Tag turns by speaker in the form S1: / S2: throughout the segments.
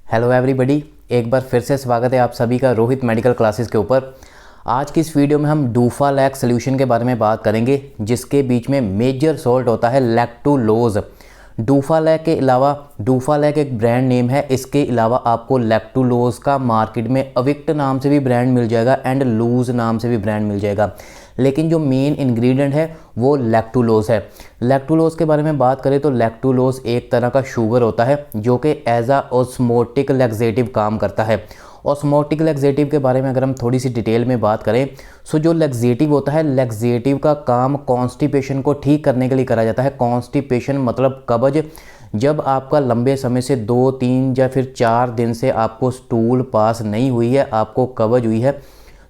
S1: Hello everybody, एक बार फिर से स्वागत है आप सभी का रोहित मेडिकल क्लासेस के ऊपर। आज की इस वीडियो में हम डूफालैक सोल्यूशन के बारे में बात करेंगे, जिसके बीच में मेजर सॉल्ट होता है लैक्टुलोज। डूफालैक के अलावा डूफालैक एक ब्रांड नेम है, इसके अलावा आपको लैक्टुलोज का मार्केट में अविक्ट नाम से भी ब्रांड मिल जाएगा एंड लूज नाम से भी ब्रांड मिल जाएगा, लेकिन जो मेन इंग्रेडिएंट है वो लैक्टुलोज है। लैक्टुलोज के बारे में बात करें तो लैक्टुलोज एक तरह का शुगर होता है जो कि एज आ ऑस्मोटिक लैक्सेटिव काम करता है। ऑस्मोटिक लैक्सेटिव के बारे में अगर हम थोड़ी सी डिटेल में बात करें, सो जो लैक्सेटिव होता है, लैक्सेटिव का काम कॉन्स्टिपेशन को ठीक करने के लिए करा जाता है। कॉन्स्टिपेशन मतलब कब्ज। जब आपका लंबे समय से 2-3 या फिर 4 दिन से आपको स्टूल पास नहीं हुई है, आपको कब्ज हुई है,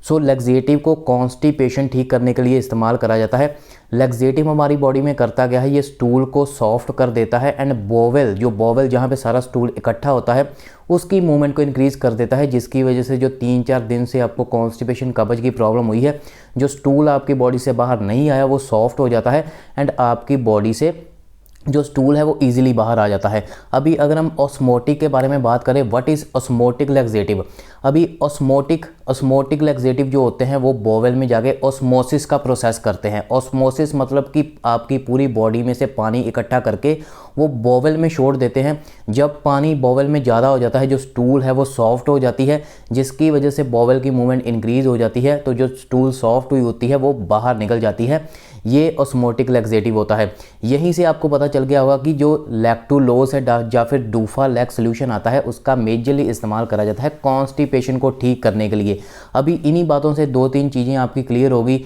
S1: सो लैक्सेटिव को कॉन्स्टिपेशन ठीक करने के लिए इस्तेमाल करा जाता है। लैक्सेटिव हमारी बॉडी में करता क्या है, ये स्टूल को सॉफ्ट कर देता है एंड बोवेल, जो बोवेल जहाँ पे सारा स्टूल इकट्ठा होता है, उसकी मूवमेंट को इंक्रीज़ कर देता है, जिसकी वजह से जो 3-4 दिन से आपको कॉन्स्टिपेशन कब्ज की प्रॉब्लम हुई है, जो स्टूल आपकी बॉडी से बाहर नहीं आया वो सॉफ्ट हो जाता है एंड आपकी बॉडी से जो स्टूल है वो इजीली बाहर आ जाता है। अभी अगर हम ऑस्मोटिक के बारे में बात करें, व्हाट इज़ ऑस्मोटिक लैक्सेटिव। अभी ऑस्मोटिक लैक्सेटिव जो होते हैं वो बोवेल में जाके ऑस्मोसिस का प्रोसेस करते हैं। ऑस्मोसिस मतलब कि आपकी पूरी बॉडी में से पानी इकट्ठा करके वो बोवेल में छोड़ देते हैं। जब पानी बोवेल में ज़्यादा हो जाता है, जो स्टूल है वो सॉफ्ट हो जाती है, जिसकी वजह से बोवेल की मूवमेंट इंक्रीज़ हो जाती है, तो जो स्टूल सॉफ्ट हुई होती है वो बाहर निकल जाती है। ये ऑस्मोटिक लैक्सेटिव होता है। यहीं से आपको पता चल गया होगा कि जो लैक्टुलोज है या फिर डूफालैक सोल्यूशन आता है, उसका मेजरली इस्तेमाल करा जाता है कॉन्स्टिपेशन को ठीक करने के लिए। अभी इन्हीं बातों से 2-3 चीज़ें आपकी क्लियर होगी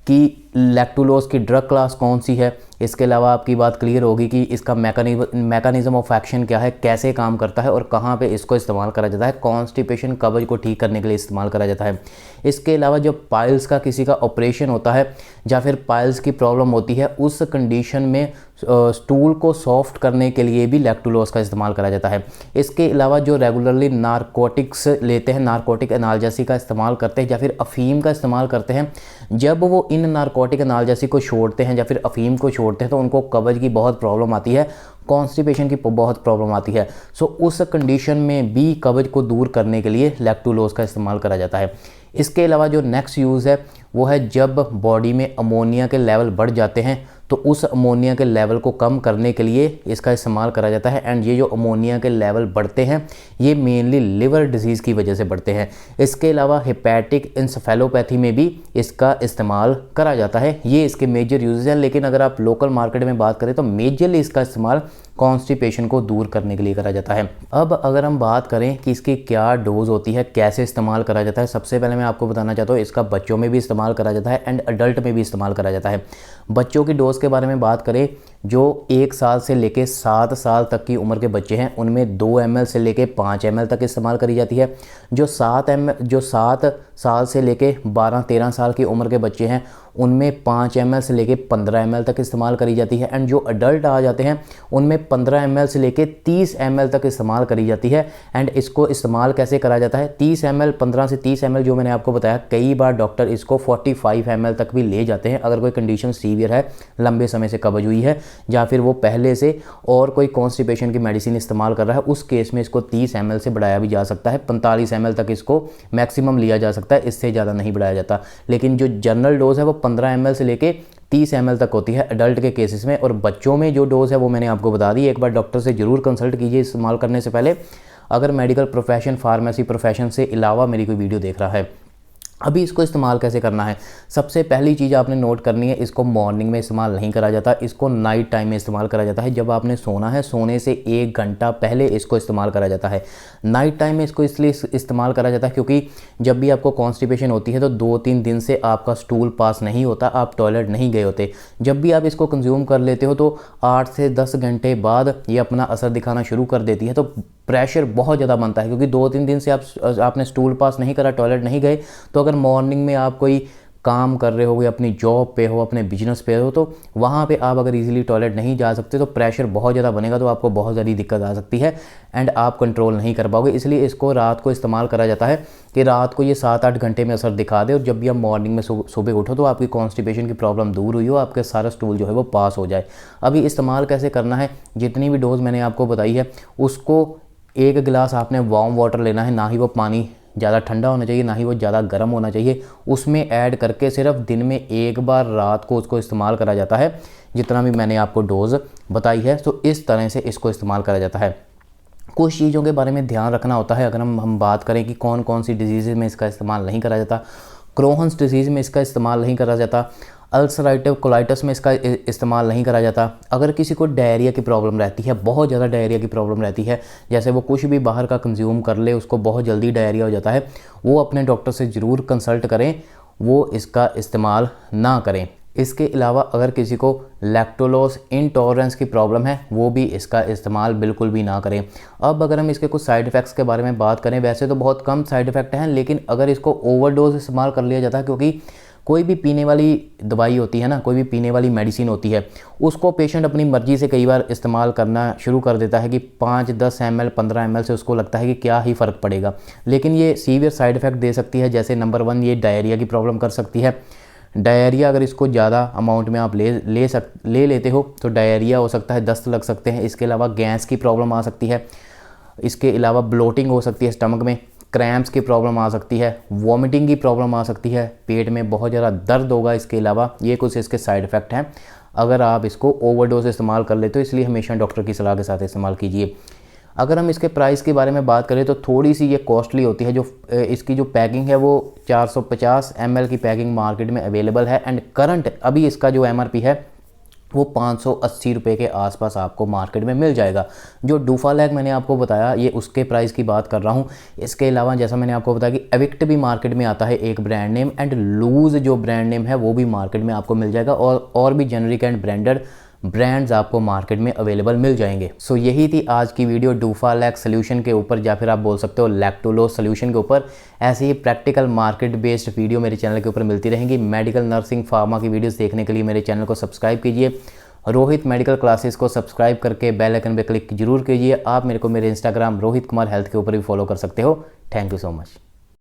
S1: कि लैक्टुलोज की ड्रग क्लास कौन सी है। इसके अलावा आपकी बात क्लियर होगी कि इसका मैकेनिज्म ऑफ एक्शन क्या है, कैसे काम करता है और कहाँ पे इसको इस्तेमाल करा जाता है। कॉन्स्टिपेशन कब्ज को ठीक करने के लिए इस्तेमाल करा जाता है। इसके अलावा जब पाइल्स का किसी का ऑपरेशन होता है या फिर पाइल्स की प्रॉब्लम होती है, उस कंडीशन में स्टूल को सॉफ्ट करने के लिए भी लैक्टुलोज का इस्तेमाल करा जाता है। इसके अलावा जो रेगुलरली नारकोटिक्स लेते हैं, नारकोटिक एनाल्जेसिक का इस्तेमाल करते हैं या फिर अफीम का इस्तेमाल करते हैं, जब वो इन नारकोटिक एनाल्जेसिक को छोड़ते हैं या फिर अफीम को छोड़ते हैं तो उनको कब्ज की बहुत प्रॉब्लम आती है, कॉन्स्टिपेशन की बहुत प्रॉब्लम आती है। सो उस कंडीशन में भी कब्ज को दूर करने के लिए लैक्टुलोज का इस्तेमाल करा जाता है। इसके अलावा जो नेक्स्ट यूज़ है वो है जब बॉडी में अमोनिया के लेवल बढ़ जाते हैं, तो उस अमोनिया के लेवल को कम करने के लिए इसका इस्तेमाल करा जाता है। एंड ये जो अमोनिया के लेवल बढ़ते हैं ये मेनली लिवर डिजीज़ की वजह से बढ़ते हैं। इसके अलावा हेपेटिक इंसेफेलोपैथी में भी इसका इस्तेमाल करा जाता है। ये इसके मेजर यूजेस हैं, लेकिन अगर आप लोकल मार्केट में बात करें तो मेजरली इसका इस्तेमाल कॉन्स्टिपेशन को दूर करने के लिए करा जाता है। अब अगर हम बात करें कि इसकी क्या डोज होती है, कैसे इस्तेमाल करा जाता है, सबसे पहले मैं आपको बताना चाहता हूँ इसका बच्चों में भी इस्तेमाल करा जाता है एंड अडल्ट में भी इस्तेमाल करा जाता है। बच्चों की डोज के बारे में बात करें, जो 1 साल से लेके 7 साल तक की उम्र के बच्चे हैं उनमें 2 ml से लेके 5 ml तक इस्तेमाल करी जाती है। जो 7 साल से लेके 12-13 साल की उम्र के बच्चे हैं उनमें 5 ml से लेके 15 ml तक इस्तेमाल करी जाती है। एंड जो अडल्ट आ जाते हैं उनमें 15 ml से लेके 30 ml तक इस्तेमाल करी जाती है। एंड इसको इस्तेमाल कैसे करा जाता है, 30 ml 15 से 30 ml जो मैंने आपको बताया, कई बार डॉक्टर इसको 45 ml तक भी ले जाते हैं अगर कोई कंडीशन सीवियर है, लंबे समय से कब्ज हुई है या फिर वो पहले से और कोई कॉन्स्टिपेशन की मेडिसिन इस्तेमाल कर रहा है, उस केस में इसको 30 ml से बढ़ाया भी जा सकता है। 45 ml तक इसको मैक्सिमम लिया जा सकता है, इससे ज़्यादा नहीं बढ़ाया जाता। लेकिन जो जनरल डोज है वो 15 ml से लेके 30 ml तक होती है अडल्ट के केसेस में। और बच्चों में जो डोज़ है वो मैंने आपको बता दी। एक बार डॉक्टर से ज़रूर कंसल्ट कीजिए इस्तेमाल करने से पहले, अगर मेडिकल प्रोफेशन, फार्मेसी प्रोफेशन से अलावा मेरी कोई वीडियो देख रहा है। अभी इसको इस्तेमाल कैसे करना है, सबसे पहली चीज़ आपने नोट करनी है, इसको मॉर्निंग में इस्तेमाल नहीं करा जाता, इसको नाइट टाइम में इस्तेमाल करा जाता है। जब आपने सोना है, सोने से 1 घंटा पहले इसको इस्तेमाल करा जाता है। नाइट टाइम में इसको इसलिए इस्तेमाल करा जाता है क्योंकि जब भी आपको कॉन्स्टिपेशन होती है तो 2-3 दिन से आपका स्टूल पास नहीं होता, आप टॉयलेट नहीं गए होते। जब भी आप इसको कंज्यूम कर लेते हो तो 8 से 10 घंटे बाद ये अपना असर दिखाना शुरू कर देती है, तो प्रेशर बहुत ज़्यादा बनता है क्योंकि 2-3 दिन से आपने स्टूल पास नहीं करा, टॉयलेट नहीं गए। तो अगर मॉर्निंग में आप कोई काम कर रहे हो या अपनी जॉब पे हो, अपने बिजनेस पे हो, तो वहाँ पे आप अगर इजीली टॉयलेट नहीं जा सकते तो प्रेशर बहुत ज़्यादा बनेगा, तो आपको बहुत ज़्यादा दिक्कत आ सकती है एंड आप कंट्रोल नहीं कर पाओगे। इसलिए इसको रात को इस्तेमाल करा जाता है कि रात को ये 7-8 घंटे में असर दिखा दे और जब भी आप मॉर्निंग में सुबह उठो तो आपकी कॉन्स्टिपेशन की प्रॉब्लम दूर हुई हो, आपके सारा स्टूल जो है वो पास हो जाए। अभी इस्तेमाल कैसे करना है, जितनी भी डोज मैंने आपको बताई है उसको 1 गिलास आपने वार्म वाटर लेना है, ना ही वो पानी ज़्यादा ठंडा होना चाहिए, ना ही वो ज़्यादा गर्म होना चाहिए। उसमें ऐड करके सिर्फ दिन में 1 बार रात को उसको इस्तेमाल करा जाता है, जितना भी मैंने आपको डोज़ बताई है। तो इस तरह से इसको इस्तेमाल करा जाता है। कुछ चीज़ों के बारे में ध्यान रखना होता है। अगर हम बात करें कि कौन कौन सी डिजीज़ में इसका इस्तेमाल नहीं करा जाता, क्रोहन्स डिजीज़ में इसका इस्तेमाल नहीं करा जाता, अल्सराइटिव कोलाइटिस में इसका इस्तेमाल नहीं करा जाता। अगर किसी को डायरिया की प्रॉब्लम रहती है, बहुत ज़्यादा डायरिया की प्रॉब्लम रहती है, जैसे वो कुछ भी बाहर का कंज्यूम कर ले उसको बहुत जल्दी डायरिया हो जाता है, वो अपने डॉक्टर से ज़रूर कंसल्ट करें, वो इसका इस्तेमाल ना करें। इसके अलावा अगर किसी को लैक्टोलोज इंटॉलरेंस की प्रॉब्लम है, वो भी इसका इस्तेमाल बिल्कुल भी ना करें। अब अगर हम इसके कुछ साइड इफ़ेक्ट्स के बारे में बात करें, वैसे तो बहुत कम साइड इफ़ेक्ट हैं, लेकिन अगर इसको ओवरडोज इस्तेमाल कर लिया जाता है, क्योंकि कोई भी पीने वाली दवाई होती है ना, कोई भी पीने वाली मेडिसिन होती है, उसको पेशेंट अपनी मर्ज़ी से कई बार इस्तेमाल करना शुरू कर देता है कि 5-10 ml 15 ml से उसको लगता है कि क्या ही फ़र्क पड़ेगा, लेकिन ये सीवियर साइड इफ़ेक्ट दे सकती है। जैसे नंबर 1, ये डायरिया की प्रॉब्लम कर सकती है। डायरिया अगर इसको ज़्यादा अमाउंट में आप ले लेते हो तो डायरिया हो सकता है, दस्त लग सकते हैं। इसके अलावा गैस की प्रॉब्लम आ सकती है। इसके अलावा ब्लोटिंग हो सकती है स्टमक में, क्रैम्प्स की प्रॉब्लम आ सकती है, वॉमिटिंग की प्रॉब्लम आ सकती है, पेट में बहुत ज़्यादा दर्द होगा। इसके अलावा ये कुछ इसके साइड इफ़ेक्ट हैं अगर आप इसको ओवरडोज इस्तेमाल कर लेते हो, इसलिए हमेशा डॉक्टर की सलाह के साथ इस्तेमाल कीजिए। अगर हम इसके प्राइस के बारे में बात करें तो थोड़ी सी ये कॉस्टली होती है। जो इसकी जो पैकिंग है वो 450 ml की पैकिंग मार्केट में अवेलेबल है, एंड करंट अभी इसका जो MRP है वो 580 रुपये के आसपास आपको मार्केट में मिल जाएगा। जो डूफालैक मैंने आपको बताया, ये उसके प्राइस की बात कर रहा हूँ। इसके अलावा जैसा मैंने आपको बताया कि एविक्ट भी मार्केट में आता है एक ब्रांड नेम, एंड लूज़ जो ब्रांड नेम है वो भी मार्केट में आपको मिल जाएगा, और भी जेनरिक एंड ब्रांडेड ब्रांड्स आपको मार्केट में अवेलेबल मिल जाएंगे। सो यही थी आज की वीडियो डूफालैक सोल्यूशन के ऊपर, या फिर आप बोल सकते हो लैक्टोलोज सोल्यूशन के ऊपर। ऐसे ही प्रैक्टिकल मार्केट बेस्ड वीडियो मेरे चैनल के ऊपर मिलती रहेंगी। मेडिकल, नर्सिंग, फार्मा की वीडियोस देखने के लिए मेरे चैनल को सब्सक्राइब कीजिए। रोहित मेडिकल क्लासेस को सब्सक्राइब करके बेल आइकन पर क्लिक जरूर कीजिए। आप मेरे को मेरे इंस्टाग्राम रोहित कुमार हेल्थ के ऊपर भी फॉलो कर सकते हो। Thank you so much.